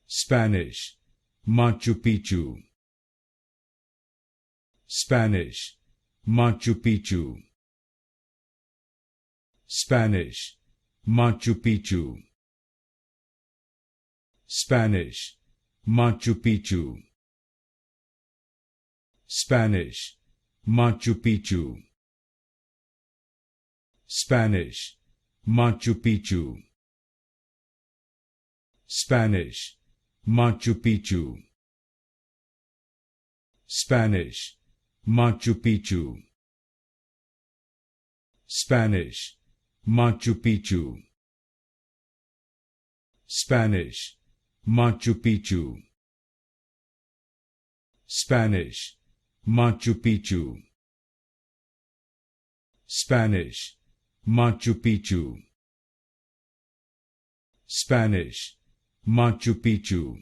Spanish, Machu Picchu. Spanish, Machu Picchu. Spanish, Machu Picchu. Spanish, Machu Picchu. Spanish, Machu Picchu. Spanish, Machu Picchu. Spanish, Machu Picchu. Spanish, Machu Picchu. Spanish, Machu Picchu. Spanish, Machu Picchu. Spanish, Machu Picchu. Spanish, Machu Picchu. Spanish, Machu Picchu.